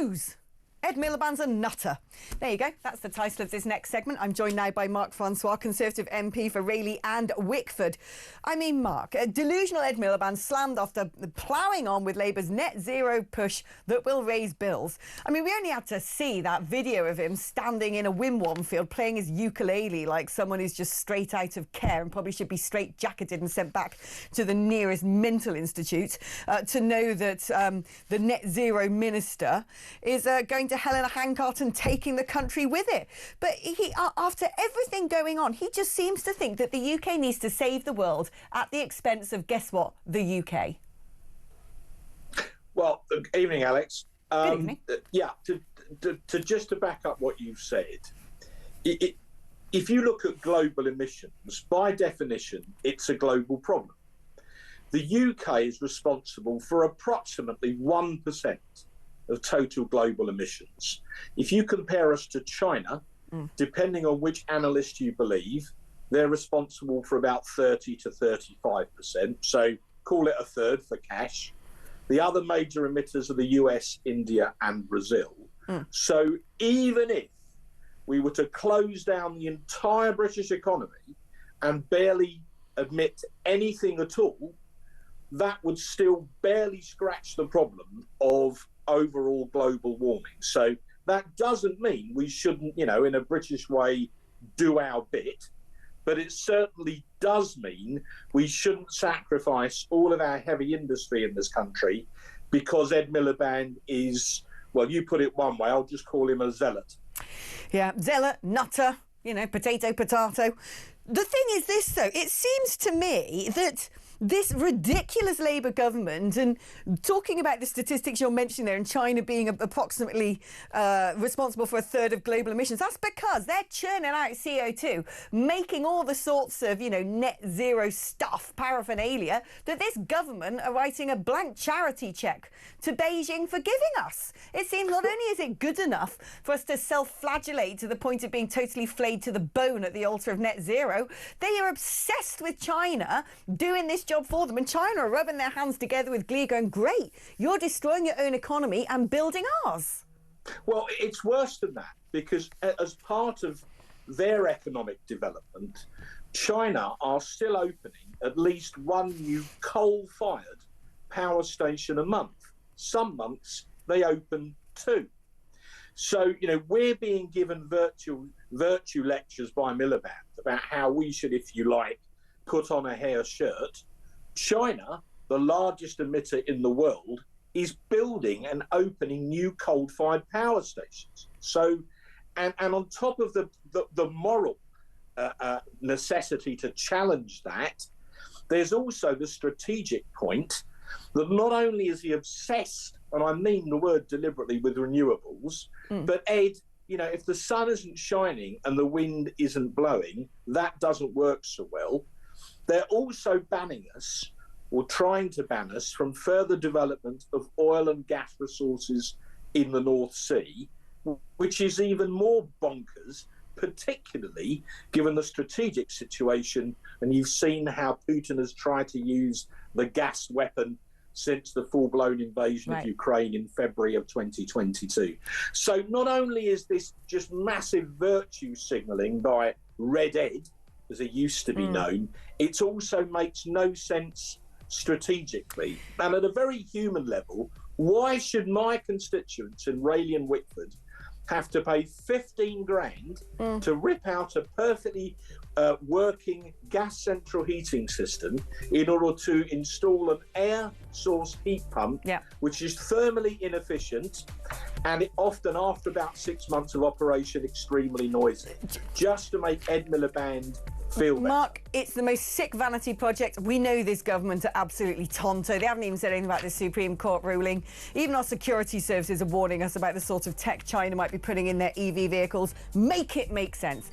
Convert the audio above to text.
News. Ed Miliband's a nutter. There you go. That's the title of this next segment. I'm joined now by Mark Francois, Conservative MP for Rayleigh and Wickford. I mean, Mark, delusional Ed Miliband slammed after ploughing on with Labour's net zero push that will raise bills. I mean, we only had to see that video of him standing in a Wimwam field playing his ukulele like someone who's just straight out of care and probably should be straight-jacketed and sent back to the nearest mental institute to know that the net zero minister is going to hell in a handcart and taking the country with it. But he, after everything going on, he just seems to think that the UK needs to save the world at the expense of, guess what, the UK. Well, evening, Alex. Good evening. Yeah, to back up what you've said, if you look at global emissions, by definition, it's a global problem. The UK is responsible for approximately 1% of total global emissions. If you compare us to China, depending on which analyst you believe, they're responsible for about 30 to 35%. So call it a third for cash. The other major emitters are the US, India and Brazil. So even if we were to close down the entire British economy and barely emit anything at all, that would still barely scratch the problem of overall global warming. So that doesn't mean we shouldn't, in a British way, do our bit, but it certainly does mean we shouldn't sacrifice all of our heavy industry in this country because Ed Miliband is, well, you put it one way, I'll just call him a zealot. Yeah, zealot, nutter, potato, potato. The thing is this, though, it seems to me that this ridiculous Labour government, and talking about the statistics you're mentioning there, and China being approximately responsible for a third of global emissions, that's because they're churning out CO2, making all the sorts of, net zero stuff, paraphernalia, that this government are writing a blank charity cheque to Beijing for giving us. It seems not only is it good enough for us to self-flagellate to the point of being totally flayed to the bone at the altar of net zero, they are obsessed with China doing this job for them, and China are rubbing their hands together with glee going, great, you're destroying your own economy and building ours. Well, it's worse than that, because as part of their economic development, China are still opening at least one new coal-fired power station a month. Some months they open two. So, we're being given virtue lectures by Miliband about how we should, if you like, put on a hair shirt. China, the largest emitter in the world, is building and opening new coal-fired power stations. So, and on top of the moral necessity to challenge that, there's also the strategic point that not only is he obsessed, and I mean the word deliberately, with renewables, but Ed, if the sun isn't shining and the wind isn't blowing, that doesn't work so well. They're also banning us, or trying to ban us, from further development of oil and gas resources in the North Sea, which is even more bonkers, particularly given the strategic situation. And you've seen how Putin has tried to use the gas weapon since the full-blown invasion of Ukraine in February of 2022. So not only is this just massive virtue signalling by Red Ed, as it used to be known, it also makes no sense strategically. And at a very human level, why should my constituents in Rayleigh and Wickford have to pay 15 grand to rip out a perfectly working gas central heating system in order to install an air source heat pump, which is thermally inefficient, and it often, after about 6 months of operation, extremely noisy, just to make Ed Miliband feel better? Mark, it's the most sick vanity project. We know this government are absolutely tonto. They haven't even said anything about the Supreme Court ruling. Even our security services are warning us about the sort of tech China might be putting in their EV vehicles. Make it make sense.